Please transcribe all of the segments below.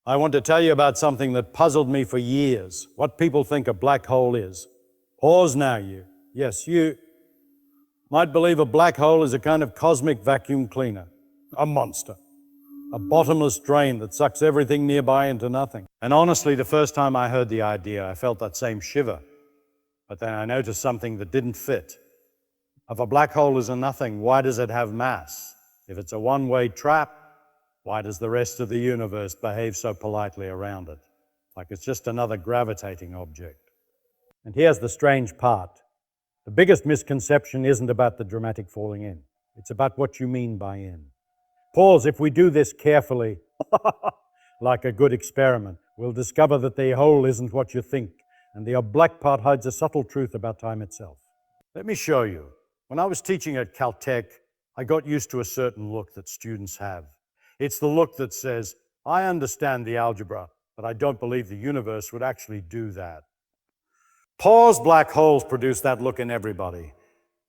I want to tell you about something that puzzled me for years, what people think a black hole is. Pause now, you. Yes, you might believe a black hole is a kind of cosmic vacuum cleaner, a monster, a bottomless drain that sucks everything nearby into nothing. And honestly, the first time I heard the idea, I felt that same shiver. But then I noticed something that didn't fit. If a black hole is a nothing, why does it have mass? If it's a one-way trap, why does the rest of the universe behave so politely around it? Like it's just another gravitating object. And here's the strange part. The biggest misconception isn't about the dramatic falling in. It's about what you mean by in. Pause. If we do this carefully, like a good experiment, we'll discover that the hole isn't what you think, and the black part hides a subtle truth about time itself. Let me show you. When I was teaching at Caltech, I got used to a certain look that students have. It's the look that says, I understand the algebra, but I don't believe the universe would actually do that. Pause. Black holes produce that look in everybody.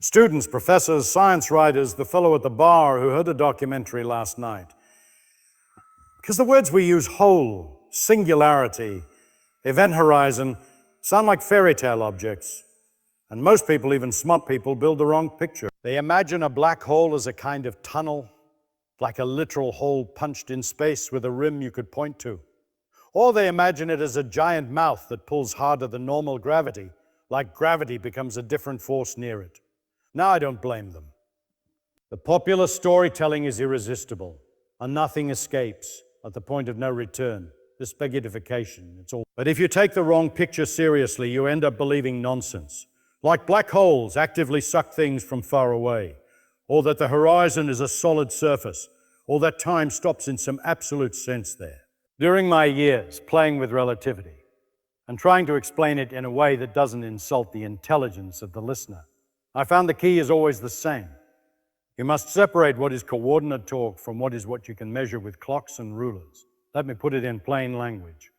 Students, professors, science writers, the fellow at the bar who heard a documentary last night. Because the words we use, whole, singularity, event horizon, sound like fairy tale objects. And most people, even smart people, build the wrong picture. They imagine a black hole as a kind of tunnel, like a literal hole punched in space with a rim you could point to. Or they imagine it as a giant mouth that pulls harder than normal gravity, like gravity becomes a different force near it. Now I don't blame them. The popular storytelling is irresistible. A nothing escapes at the point of no return. The spaghettification, it's all. But if you take the wrong picture seriously, you end up believing nonsense. Like black holes actively suck things from far away, or that the horizon is a solid surface, or that time stops in some absolute sense there. During my years playing with relativity and trying to explain it in a way that doesn't insult the intelligence of the listener, I found the key is always the same. You must separate what is coordinate talk from what you can measure with clocks and rulers. Let me put it in plain language.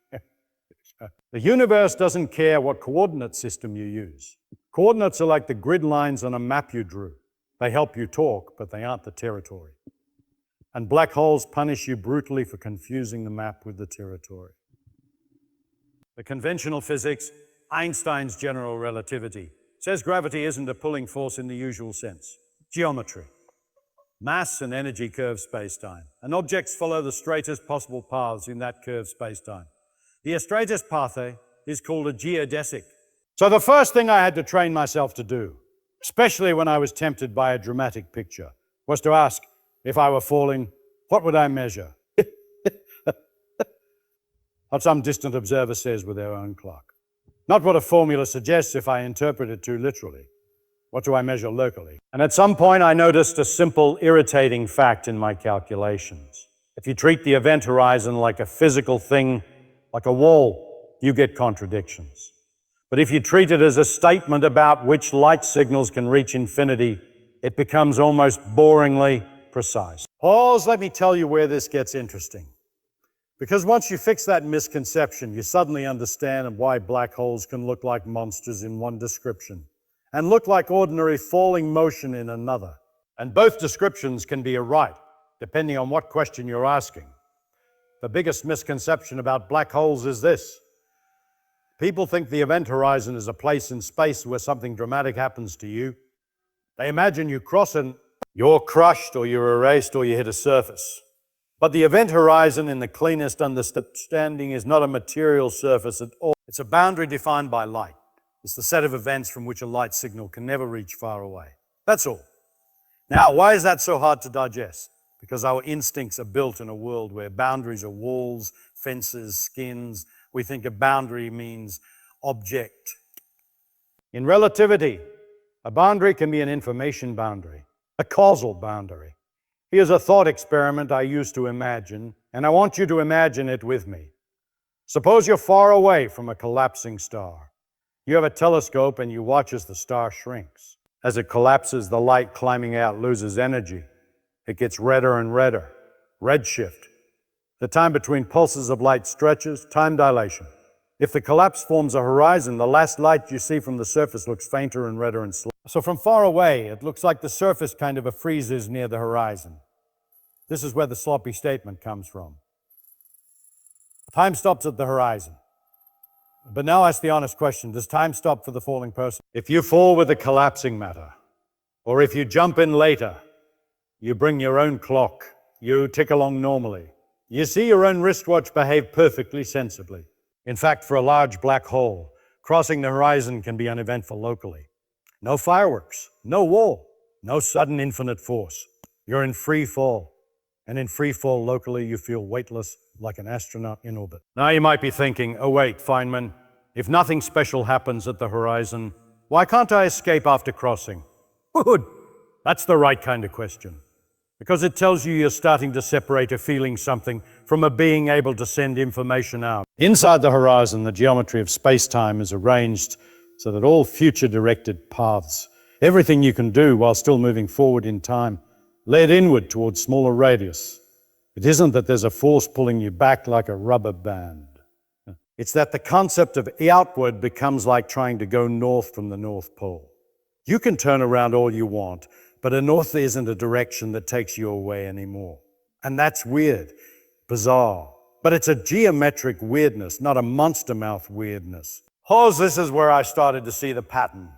The universe doesn't care what coordinate system you use. Coordinates are like the grid lines on a map you drew. They help you talk, but they aren't the territory. And black holes punish you brutally for confusing the map with the territory. The conventional physics, Einstein's general relativity, says gravity isn't a pulling force in the usual sense. Geometry. Mass and energy curve space-time, and objects follow the straightest possible paths in that curved space-time. The straightest path is called a geodesic. So the first thing I had to train myself to do, especially when I was tempted by a dramatic picture, was to ask, if I were falling, what would I measure? What some distant observer says with their own clock. Not what a formula suggests if I interpret it too literally. What do I measure locally? And at some point I noticed a simple, irritating fact in my calculations. If you treat the event horizon like a physical thing, like a wall, you get contradictions. But if you treat it as a statement about which light signals can reach infinity, it becomes almost boringly precise. Pause, let me tell you where this gets interesting. Because once you fix that misconception, you suddenly understand why black holes can look like monsters in one description and look like ordinary falling motion in another. And both descriptions can be right, depending on what question you're asking. The biggest misconception about black holes is this. People think the event horizon is a place in space where something dramatic happens to you. They imagine you cross and you're crushed or you're erased or you hit a surface. But the event horizon, in the cleanest understanding, is not a material surface at all. It's a boundary defined by light. It's the set of events from which a light signal can never reach far away. That's all. Now, why is that so hard to digest? Because our instincts are built in a world where boundaries are walls, fences, skins. We think a boundary means object. In relativity, a boundary can be an information boundary, a causal boundary. Here's a thought experiment I used to imagine, and I want you to imagine it with me. Suppose you're far away from a collapsing star. You have a telescope and you watch as the star shrinks. As it collapses, the light climbing out loses energy. It gets redder and redder. Redshift. The time between pulses of light stretches, time dilation. If the collapse forms a horizon, the last light you see from the surface looks fainter and redder and slower. So from far away, it looks like the surface kind of freezes near the horizon. This is where the sloppy statement comes from. Time stops at the horizon. But now ask the honest question, does time stop for the falling person? If you fall with the collapsing matter, or if you jump in later, you bring your own clock, you tick along normally. You see your own wristwatch behave perfectly sensibly. In fact, for a large black hole, crossing the horizon can be uneventful locally. No fireworks, no wall, no sudden infinite force. You're in free fall. And in free fall locally, you feel weightless like an astronaut in orbit. Now you might be thinking, oh wait, Feynman, if nothing special happens at the horizon, why can't I escape after crossing? Good. That's the right kind of question. Because it tells you you're starting to separate a feeling something from a being able to send information out. Inside the horizon, the geometry of space-time is arranged so that all future-directed paths, everything you can do while still moving forward in time, led inward towards smaller radius. It isn't that there's a force pulling you back like a rubber band. It's that the concept of outward becomes like trying to go north from the North Pole. You can turn around all you want, but a north isn't a direction that takes you away anymore. And that's weird, bizarre. But it's a geometric weirdness, not a monster mouth weirdness. This is where I started to see the pattern.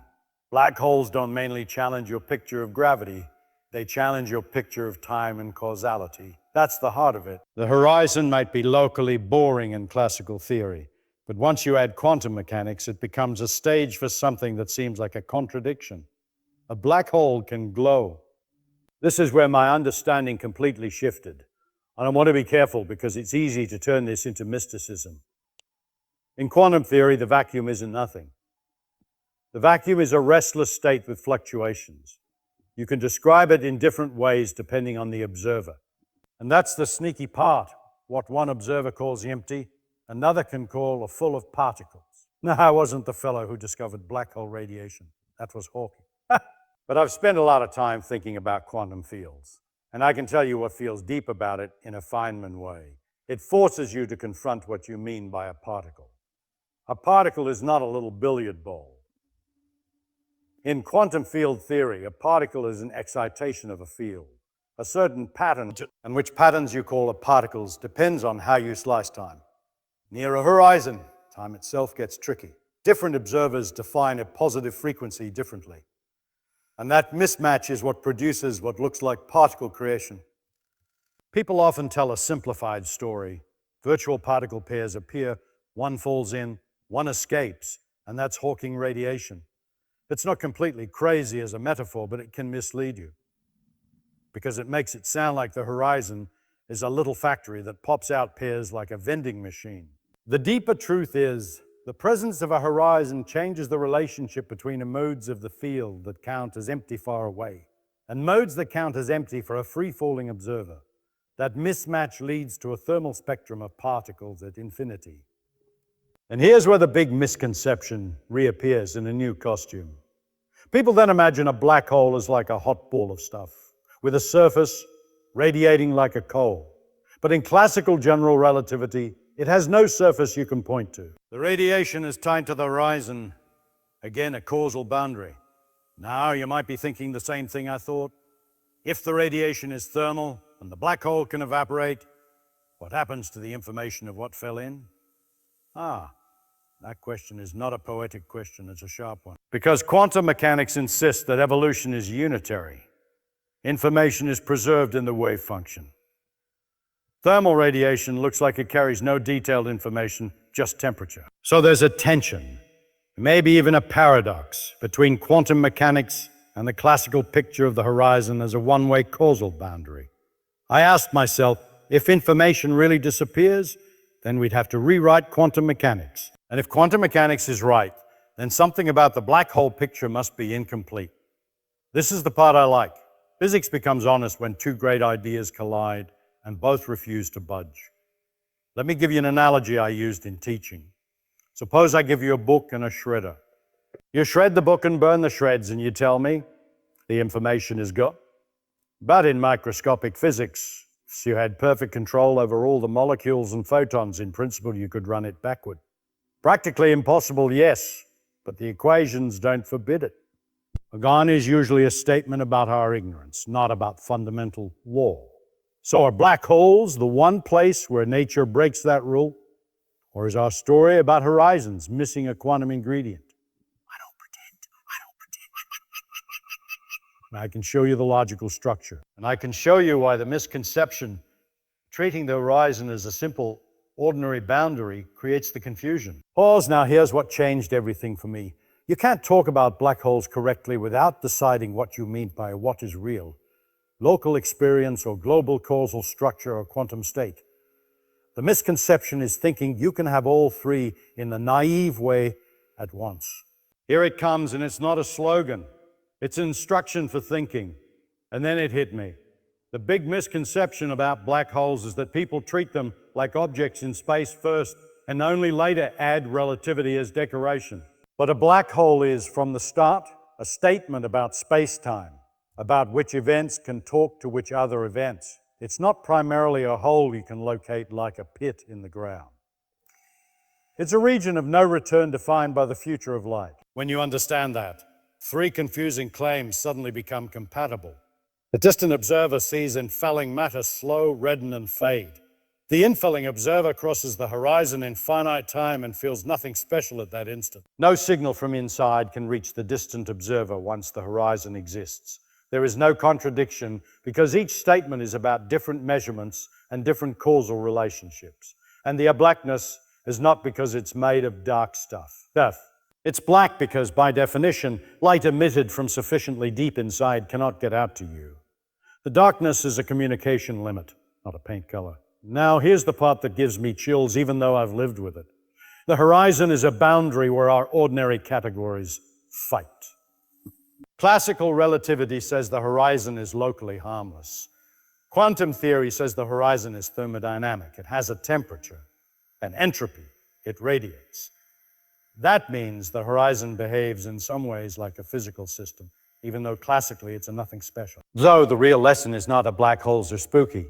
Black holes don't mainly challenge your picture of gravity. They challenge your picture of time and causality. That's the heart of it. The horizon might be locally boring in classical theory, but once you add quantum mechanics, it becomes a stage for something that seems like a contradiction. A black hole can glow. This is where my understanding completely shifted. And I want to be careful because it's easy to turn this into mysticism. In quantum theory, the vacuum isn't nothing. The vacuum is a restless state with fluctuations. You can describe it in different ways depending on the observer. And that's the sneaky part. What one observer calls empty, another can call full of particles. No, I wasn't the fellow who discovered black hole radiation. That was Hawking. But I've spent a lot of time thinking about quantum fields. And I can tell you what feels deep about it in a Feynman way. It forces you to confront what you mean by a particle. A particle is not a little billiard ball. In quantum field theory, a particle is an excitation of a field. A certain pattern, and which patterns you call particles depends on how you slice time. Near a horizon, time itself gets tricky. Different observers define a positive frequency differently. And that mismatch is what produces what looks like particle creation. People often tell a simplified story. Virtual particle pairs appear, one falls in, one escapes, and that's Hawking radiation. It's not completely crazy as a metaphor, but it can mislead you because it makes it sound like the horizon is a little factory that pops out pairs like a vending machine. The deeper truth is the presence of a horizon changes the relationship between the modes of the field that count as empty far away and modes that count as empty for a free-falling observer. That mismatch leads to a thermal spectrum of particles at infinity. And here's where the big misconception reappears in a new costume. People then imagine a black hole as like a hot ball of stuff, with a surface radiating like a coal. But in classical general relativity, it has no surface you can point to. The radiation is tied to the horizon, again a causal boundary. Now you might be thinking the same thing I thought. If the radiation is thermal and the black hole can evaporate, what happens to the information of what fell in? That question is not a poetic question, it's a sharp one. Because quantum mechanics insists that evolution is unitary. Information is preserved in the wave function. Thermal radiation looks like it carries no detailed information, just temperature. So there's a tension, maybe even a paradox, between quantum mechanics and the classical picture of the horizon as a one-way causal boundary. I asked myself, if information really disappears, then we'd have to rewrite quantum mechanics. And if quantum mechanics is right, then something about the black hole picture must be incomplete. This is the part I like. Physics becomes honest when two great ideas collide and both refuse to budge. Let me give you an analogy I used in teaching. Suppose I give you a book and a shredder. You shred the book and burn the shreds, and you tell me the information is gone. But in microscopic physics, if you had perfect control over all the molecules and photons, in principle you could run it backward. Practically impossible, yes, but the equations don't forbid it. Gone is usually a statement about our ignorance, not about fundamental law. So are black holes the one place where nature breaks that rule? Or is our story about horizons missing a quantum ingredient? I don't pretend. I can show you the logical structure. And I can show you why the misconception, treating the horizon as a simple, ordinary boundary, creates the confusion. Pause. Now here's what changed everything for me. You can't talk about black holes correctly without deciding what you mean by what is real. Local experience or global causal structure or quantum state. The misconception is thinking you can have all three in the naive way at once. Here it comes, and it's not a slogan. It's instruction for thinking. And then it hit me. The big misconception about black holes is that people treat them like objects in space first and only later add relativity as decoration. But a black hole is, from the start, a statement about space-time, about which events can talk to which other events. It's not primarily a hole you can locate like a pit in the ground. It's a region of no return defined by the future of light. When you understand that, three confusing claims suddenly become compatible. The distant observer sees infalling matter slow, redden, and fade. The infilling observer crosses the horizon in finite time and feels nothing special at that instant. No signal from inside can reach the distant observer once the horizon exists. There is no contradiction because each statement is about different measurements and different causal relationships. And the blackness is not because it's made of dark stuff. It's black because, by definition, light emitted from sufficiently deep inside cannot get out to you. The darkness is a communication limit, not a paint color. Now, here's the part that gives me chills, even though I've lived with it. The horizon is a boundary where our ordinary categories fight. Classical relativity says the horizon is locally harmless. Quantum theory says the horizon is thermodynamic. It has a temperature, an entropy. It radiates. That means the horizon behaves in some ways like a physical system, even though classically it's a nothing special. Though the real lesson is not that black holes are spooky.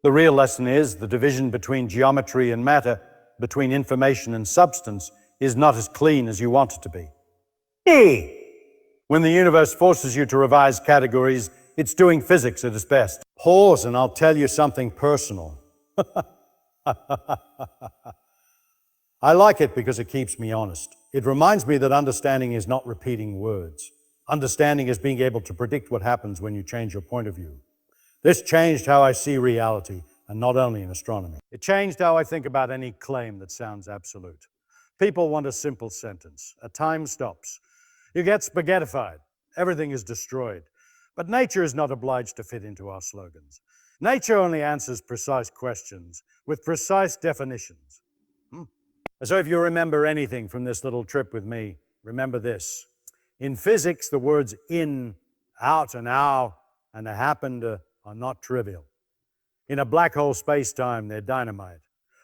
The real lesson is the division between geometry and matter, between information and substance, is not as clean as you want it to be. When the universe forces you to revise categories, it's doing physics at its best. Pause and I'll tell you something personal. I like it because it keeps me honest. It reminds me that understanding is not repeating words. Understanding is being able to predict what happens when you change your point of view. This changed how I see reality, and not only in astronomy. It changed how I think about any claim that sounds absolute. People want a simple sentence. A time stops. You get spaghettified. Everything is destroyed. But nature is not obliged to fit into our slogans. Nature only answers precise questions with precise definitions. So if you remember anything from this little trip with me, remember this. In physics, the words in, out, and out, and a happened are not trivial. In a black hole space-time, they're dynamite.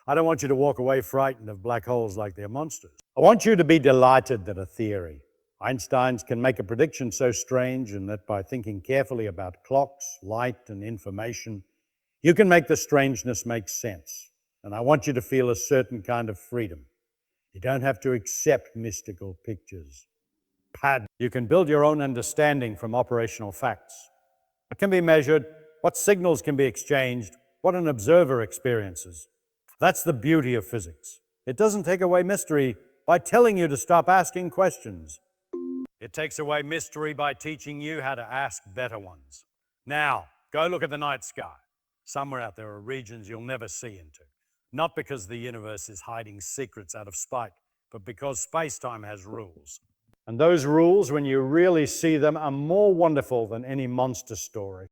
I don't want you to walk away frightened of black holes like they're monsters. I want you to be delighted that a theory, Einstein's, can make a prediction so strange, and that by thinking carefully about clocks, light, and information, you can make the strangeness make sense. And I want you to feel a certain kind of freedom. You don't have to accept mystical pictures. You can build your own understanding from operational facts. What can be measured, what signals can be exchanged, what an observer experiences. That's the beauty of physics. It doesn't take away mystery by telling you to stop asking questions. It takes away mystery by teaching you how to ask better ones. Now, go look at the night sky. Somewhere out there are regions you'll never see into. Not because the universe is hiding secrets out of spite, but because space-time has rules. And those rules, when you really see them, are more wonderful than any monster story.